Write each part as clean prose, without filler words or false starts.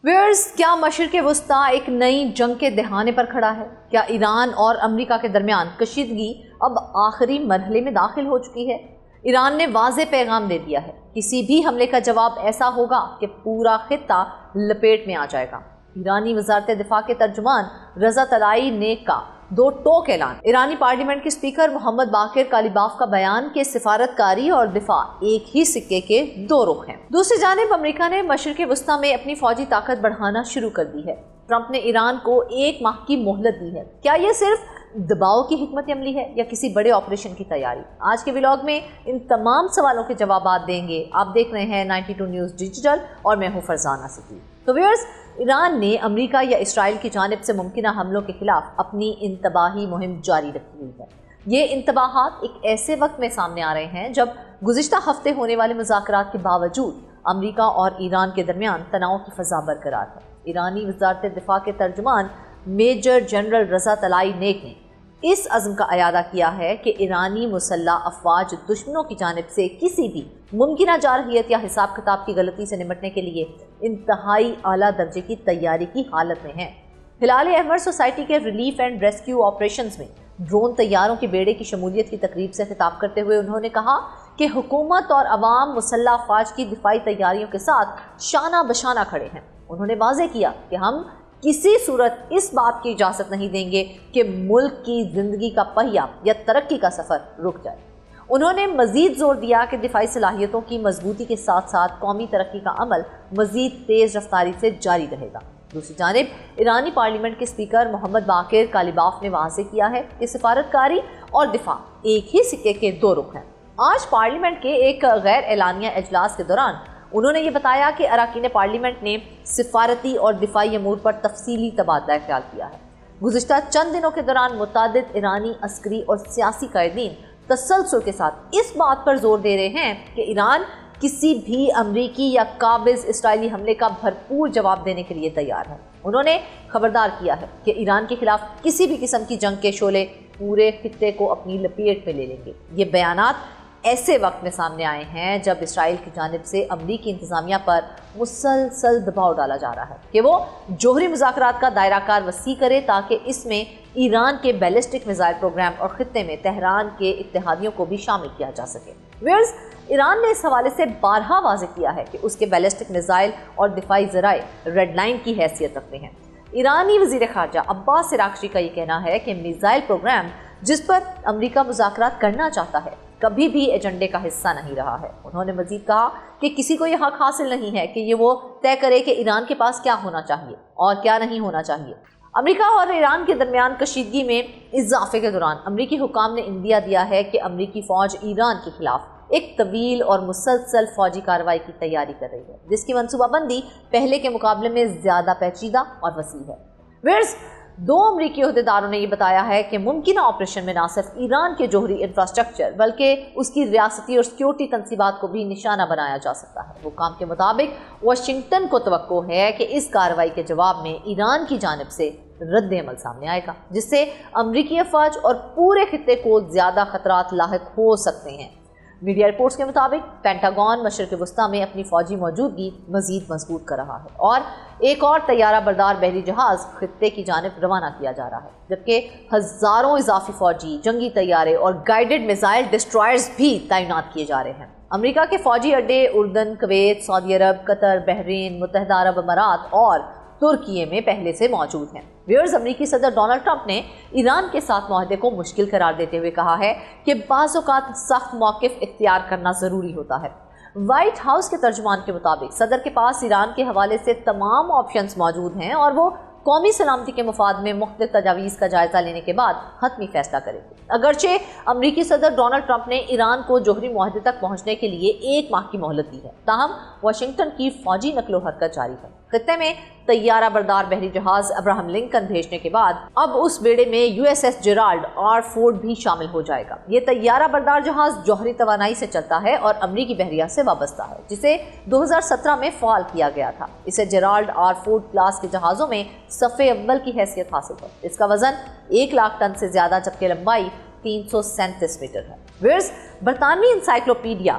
Wears, کیا مشرق وسطیٰ ایک نئی جنگ کے دہانے پر کھڑا ہے؟ کیا ایران اور امریکہ کے درمیان کشیدگی اب آخری مرحلے میں داخل ہو چکی ہے؟ ایران نے واضح پیغام دے دیا ہے، کسی بھی حملے کا جواب ایسا ہوگا کہ پورا خطہ لپیٹ میں آ جائے گا۔ ایرانی وزارت دفاع کے ترجمان رضا طلائی نیک کا دو ٹوک اعلان۔ ایرانی پارلیمنٹ کے اسپیکر محمد باقر کالیباف کا بیان کہ سفارتکاری اور دفاع ایک ہی سکے کے دو رخ ہیں۔ دوسری جانب امریکہ نے مشرق وسطیٰ میں اپنی فوجی طاقت بڑھانا شروع کر دی ہے۔ ٹرمپ نے ایران کو 1 ماہ کی مہلت دی ہے۔ کیا یہ صرف دباؤ کی حکمت عملی ہے یا کسی بڑے آپریشن کی تیاری؟ آج کے ولاگ میں ان تمام سوالوں کے جوابات دیں گے۔ آپ دیکھ رہے ہیں 92 نیوز ڈیجیٹل اور میں ہوں فرزانہ صدیقی۔ تو ویئرز، ایران نے امریکہ یا اسرائیل کی جانب سے ممکنہ حملوں کے خلاف اپنی انتباہی مہم جاری رکھی ہوئی ہے۔ یہ انتباہات ایک ایسے وقت میں سامنے آ رہے ہیں جب گزشتہ ہفتے ہونے والے مذاکرات کے باوجود امریکہ اور ایران کے درمیان تناؤ کی فضا برقرار ہے۔ ایرانی وزارت دفاع کے ترجمان میجر جنرل رضا طلائی نیک نے اس عزم کا اعادہ کیا ہے کہ ایرانی مسلح افواج دشمنوں کی جانب سے کسی بھی ممکنہ جارحیت یا حساب کتاب کی غلطی سے نمٹنے کے لیے انتہائی اعلیٰ درجے کی تیاری کی حالت میں ہیں۔ ہلال احمر سوسائٹی کے ریلیف اینڈ ریسکیو آپریشنز میں ڈرون طیاروں کے بیڑے کی شمولیت کی تقریب سے خطاب کرتے ہوئے انہوں نے کہا کہ حکومت اور عوام مسلح افواج کی دفاعی تیاریوں کے ساتھ شانہ بشانہ کھڑے ہیں۔ انہوں نے واضح کیا کہ ہم کسی صورت اس بات کی اجازت نہیں دیں گے کہ ملک کی زندگی کا پہیہ یا ترقی کا سفر رک جائے۔ انہوں نے مزید زور دیا کہ دفاعی صلاحیتوں کی مضبوطی کے ساتھ ساتھ قومی ترقی کا عمل مزید تیز رفتاری سے جاری رہے گا۔ دوسری جانب ایرانی پارلیمنٹ کے اسپیکر محمد باقر کالیباف نے واضح کیا ہے کہ سفارتکاری اور دفاع ایک ہی سکے کے دو رخ ہیں۔ آج پارلیمنٹ کے ایک غیر اعلانیہ اجلاس کے دوران انہوں نے یہ بتایا کہ اراکین پارلیمنٹ نے سفارتی اور دفاعی امور پر تفصیلی تبادلہ خیال کیا ہے۔ گزشتہ چند دنوں کے دوران متعدد ایرانی عسکری اور سیاسی قائدین تسلسل کے ساتھ اس بات پر زور دے رہے ہیں کہ ایران کسی بھی امریکی یا قابض اسرائیلی حملے کا بھرپور جواب دینے کے لیے تیار ہے۔ انہوں نے خبردار کیا ہے کہ ایران کے خلاف کسی بھی قسم کی جنگ کے شعلے پورے خطے کو اپنی لپیٹ میں لے لیں گے۔ یہ بیانات ایسے وقت میں سامنے آئے ہیں جب اسرائیل کی جانب سے امریکی انتظامیہ پر مسلسل دباؤ ڈالا جا رہا ہے کہ وہ جوہری مذاکرات کا دائرہ کار وسیع کرے تاکہ اس میں ایران کے بیلسٹک میزائل پروگرام اور خطے میں تہران کے اتحادیوں کو بھی شامل کیا جا سکے۔ ویئرز، ایران نے اس حوالے سے بارہا واضح کیا ہے کہ اس کے بیلسٹک میزائل اور دفاعی ذرائع ریڈ لائن کی حیثیت رکھتے ہیں۔ ایرانی وزیر خارجہ عباس عراقچی کا یہ کہنا ہے کہ میزائل پروگرام جس پر امریکہ مذاکرات کرنا چاہتا ہے کبھی بھی ایجنڈے کا حصہ نہیں رہا ہے۔ انہوں نے مزید کہا کہ کسی کو یہ حق حاصل نہیں ہے کہ یہ وہ طے کرے کہ ایران کے پاس کیا ہونا چاہیے اور کیا نہیں ہونا چاہیے۔ امریکہ اور ایران کے درمیان کشیدگی میں اضافے کے دوران امریکی حکام نے اندیا دیا ہے کہ امریکی فوج ایران کے خلاف ایک طویل اور مسلسل فوجی کارروائی کی تیاری کر رہی ہے جس کی منصوبہ بندی پہلے کے مقابلے میں زیادہ پیچیدہ اور وسیع ہے۔ ویئرز، 2 امریکی عہدیداروں نے یہ بتایا ہے کہ ممکنہ آپریشن میں نہ صرف ایران کے جوہری انفراسٹرکچر بلکہ اس کی ریاستی اور سیکیورٹی تنصیبات کو بھی نشانہ بنایا جا سکتا ہے۔ حکام کے مطابق واشنگٹن کو توقع ہے کہ اس کارروائی کے جواب میں ایران کی جانب سے رد عمل سامنے آئے گا جس سے امریکی افواج اور پورے خطے کو زیادہ خطرات لاحق ہو سکتے ہیں۔ میڈیا رپورٹس کے مطابق پینٹاگون مشرق وسطیٰ میں اپنی فوجی موجودگی مزید مضبوط کر رہا ہے اور ایک اور طیارہ بردار بحری جہاز خطے کی جانب روانہ کیا جا رہا ہے، جبکہ ہزاروں اضافی فوجی جنگی طیارے اور گائیڈڈ میزائل ڈسٹرائرز بھی تعینات کیے جا رہے ہیں۔ امریکہ کے فوجی اڈے اردن، کویت، سعودی عرب، قطر، بحرین، متحدہ عرب امارات اور ترکیے میں پہلے سے موجود ہیں۔ ویئرز، امریکی صدر ڈونلڈ ٹرمپ نے ایران کے ساتھ معاہدے کو مشکل قرار دیتے ہوئے کہا ہے کہ بعض اوقات سخت موقف اختیار کرنا ضروری ہوتا ہے۔ وائٹ ہاؤس کے ترجمان کے مطابق صدر کے پاس ایران کے حوالے سے تمام آپشنز موجود ہیں اور وہ قومی سلامتی کے مفاد میں مختلف تجاویز کا جائزہ لینے کے بعد حتمی فیصلہ کرے گی۔ اگرچہ امریکی صدر ڈونلڈ ٹرمپ نے ایران کو جوہری معاہدے تک پہنچنے کے لیے 1 ماہ کی مہلت دی ہے، تاہم واشنگٹن کی فوجی نقل و حرکت جاری ہے۔ خطے میں طیارہ بردار بحری جہاز ابراہم لنکن بھیجنے کے بعد اب اس بیڑے میں USS جیرالڈ آر فورڈ بھی شامل ہو جائے گا۔ یہ طیارہ بردار جہاز جوہری توانائی سے چلتا ہے اور امریکی بحریہ سے وابستہ ہے جسے 2017 میں فعال کیا گیا تھا۔ اسے جیرالڈ آر فورڈ کلاس کے جہازوں میں صف اول کی حیثیت حاصل ہے۔ اس کا وزن 1 لاکھ ٹن سے زیادہ جبکہ لمبائی 337 میٹر ہے۔ ویئرز، برطانوی انسائکلوپیڈیا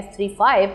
F-35,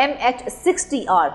MH-60R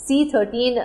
C-13